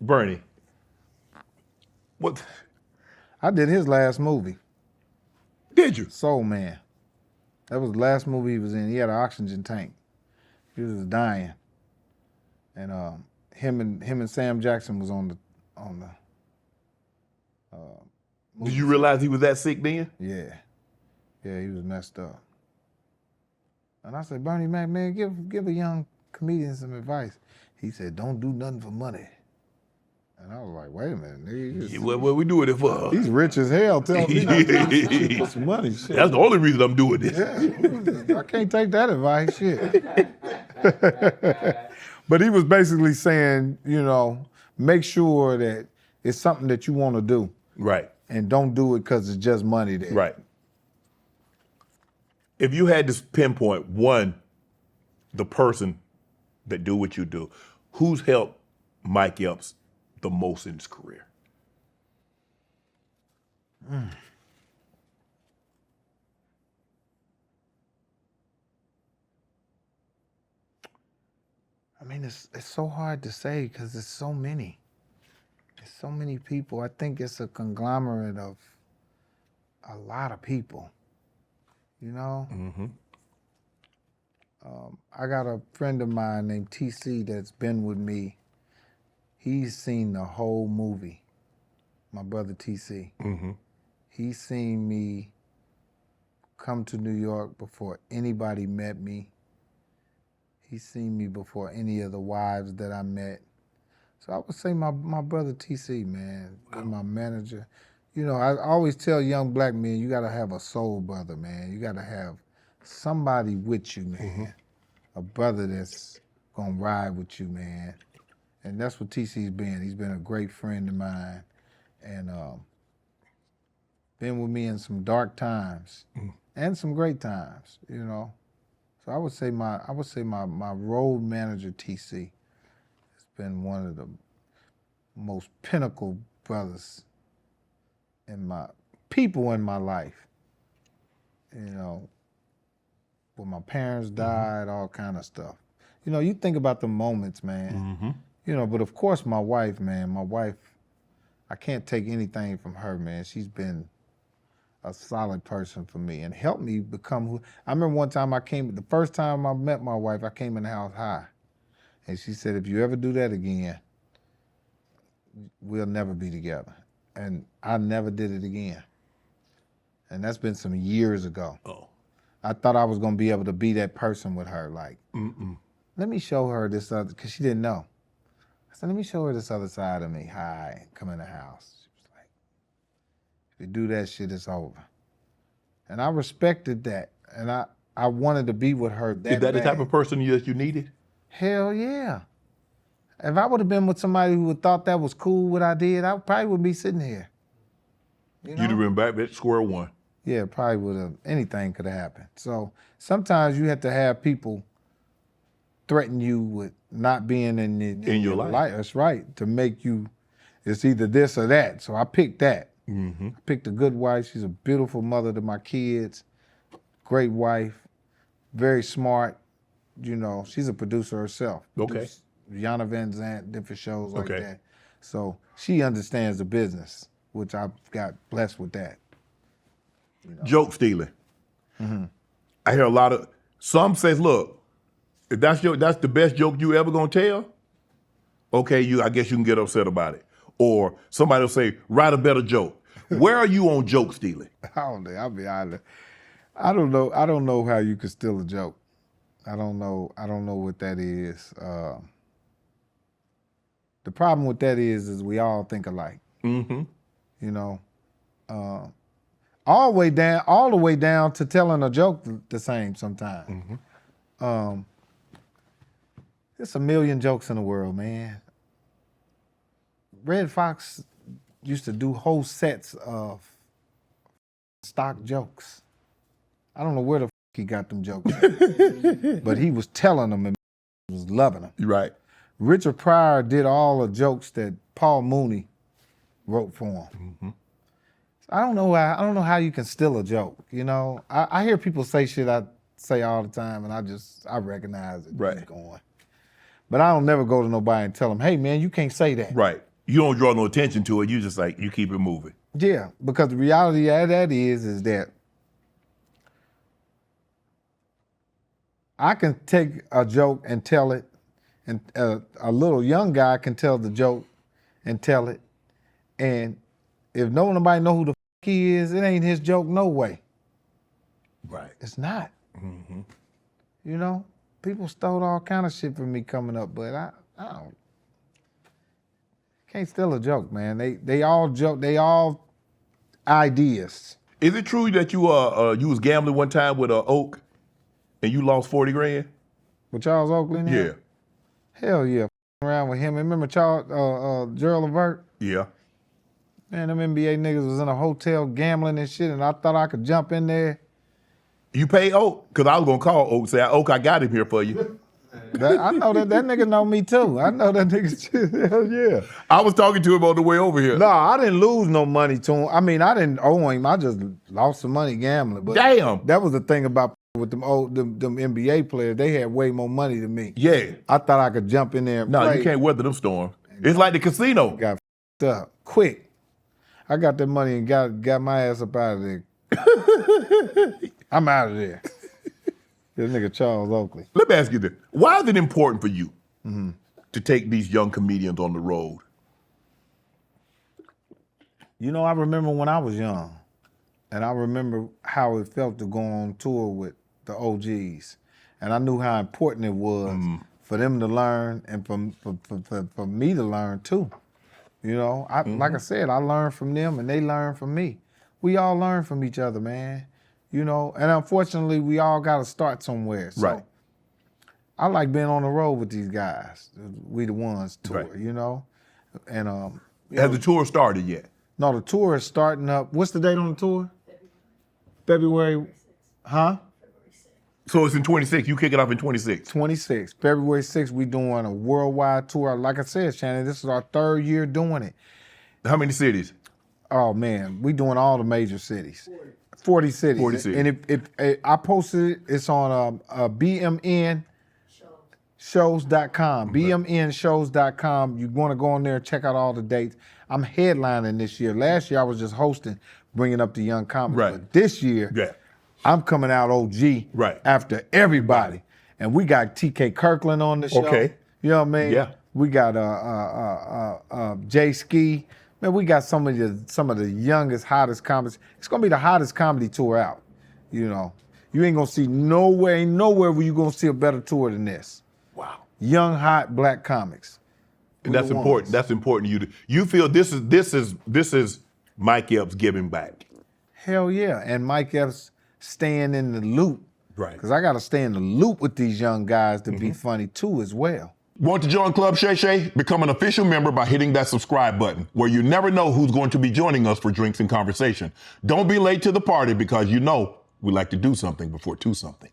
Bernie, what? I did his last movie. Did you? Soul Man. That was the last movie he was in. He had an oxygen tank. He was dying, and him and Sam Jackson was on the. Did you realize he was that sick then? Yeah, he was messed up. And I said, Bernie Mac, man, give a young comedian some advice. He said, don't do nothing for money. And I was like, wait a minute, nigga. What we doing it for? He's rich as hell. Tell me not to put some money. Shit. That's the only reason I'm doing this. Yeah, I can't take that advice. Shit. But he was basically saying, make sure that it's something that you want to do. Right. And don't do it because it's just money there. Right. If you had to pinpoint the person that do what you do, who's helped Mike Epps the most in his career? I mean, it's so hard to say because there's so many. There's so many people. I think it's a conglomerate of a lot of people, Mm-hmm. I got a friend of mine named TC that's been with me. He's seen the whole movie, my brother TC. Mm-hmm. He's seen me come to New York before anybody met me. He's seen me before any of the wives that I met. So I would say my brother TC, man, and my manager. I always tell young black men, you gotta have a soul brother, man. You gotta have somebody with you, man. Mm-hmm. A brother that's gonna ride with you, man. And that's what TC's been. He's been a great friend of mine, and been with me in some dark times and some great times, So I would say my road manager TC has been one of the most pinnacle brothers in my life. When my parents died, all kind of stuff. You think about the moments, man. Mm-hmm. But of course my wife, man. I can't take anything from her, man. She's been a solid person for me and helped me become who. I remember one time the first time I met my wife, I came in the house high. And she said, if you ever do that again, we'll never be together. And I never did it again. And that's been some years ago. Oh. I thought I was gonna be able to be that person with her, like, let me show her this other, because she didn't know. I said, let me show her this other side of me, hi, come in the house. She was like, if you do that shit, it's over. And I respected that. And I wanted to be with her that Is that bad. the type of person that you needed? Hell yeah. If I would have been with somebody who thought that was cool what I did, I probably wouldn't be sitting here. You'd have been back at square one. Yeah, probably would have. Anything could have happened. So sometimes you have to have people threaten you with not being in your life. That's right. To make you, it's either this or that. So I picked that. Mm-hmm. I picked a good wife. She's a beautiful mother to my kids. Great wife. Very smart. She's a producer herself. Okay. Yana Van Zant, different shows like that. So she understands the business, which I've got blessed with that. Joke stealing. Mm-hmm. I hear a lot of, some says, look, if that's the best joke you ever gonna tell, okay, I guess you can get upset about it. Or somebody will say, write a better joke. Where are you on joke stealing? I'll be honest. I don't know how you could steal a joke. I don't know what that is. The problem with that is we all think alike. Mm-hmm. All the way down to telling a joke the same sometimes. Mm-hmm. There's a million jokes in the world, man. Red Fox used to do whole sets of stock jokes. I don't know where the he got them jokes, but he was telling them and was loving them. Right. Richard Pryor did all the jokes that Paul Mooney wrote for him. Mm-hmm. I don't know how you can steal a joke. I hear people say shit I say all the time, and I recognize it. Right. It's going. But I don't never go to nobody and tell them, hey man, you can't say that. Right. You don't draw no attention to it. You just like, you keep it moving. Yeah, because the reality of that is that I can take a joke and tell it, and a little young guy can tell the joke and tell it, and if nobody know who the he is, it ain't his joke no way. Right. It's not. You know, people stole all kind of shit from me coming up, but I don't. Can't steal a joke, man. They all joke. They all ideas. Is it true that you was gambling one time with Oak, and you lost 40 grand? With Charles Oakley? Now? Yeah. Hell yeah. Around with him. Remember Charles Gerald Levert? Yeah. Man, them NBA niggas was in a hotel gambling and shit, and I thought I could jump in there. You pay Oak? Because I was going to call Oak and say, Oak, I got him here for you. I know that nigga know me too. I know that nigga shit. Hell yeah. I was talking to him on the way over here. No, I didn't lose no money to him. I mean, I didn't owe him. I just lost some money gambling. But damn. That was the thing about with them NBA players. They had way more money than me. Yeah. I thought I could jump in there and play. You can't weather them storms. It's like the casino. Got f***ed up quick. I got that money and got my ass up out of there. I'm out of there. This nigga Charles Oakley. Let me ask you this. Why is it important for you to take these young comedians on the road? You know, I remember when I was young, and I remember how it felt to go on tour with the OGs. And I knew how important it was for them to learn and for me to learn too. You know, like I said, I learned from them and they learned from me. We all learn from each other, man. You know, and unfortunately, we all got to start somewhere. So right. I like being on the road with these guys. We the ones tour, right. you know? And has the tour started yet? No, the tour is starting up. What's the date on the tour? February. Huh? So it's in 26. You kick it off in 26. 26. February 6th, we doing a worldwide tour. Like I said, Shannon, this is our 3rd year doing it. How many cities? Oh, man, we doing all the major cities. 40 cities. 40 cities. And if I posted it, it's on BMNshows.com. BMNshows.com. You want to go on there and check out all the dates. I'm headlining this year. Last year, I was just hosting, bringing up the young comics. Right. But this year, I'm coming out OG after everybody. And we got TK Kirkland on the show. Okay. You know what I mean? Yeah. We got Jay Ski. Man, we got some of the youngest, hottest comics. It's gonna be the hottest comedy tour out. You know, you ain't gonna see nowhere where you gonna see a better tour than this. Wow. Young, hot black comics. And that's important. That's important to you. You feel this is Mike Epps giving back. Hell yeah, and Mike Epps staying in the loop. Right. Because I gotta stay in the loop with these young guys to be funny too as well. Want to join Club Shay Shay? Become an official member by hitting that subscribe button, where you never know who's going to be joining us for drinks and conversation. Don't be late to the party because you know we like to do something before 2 something.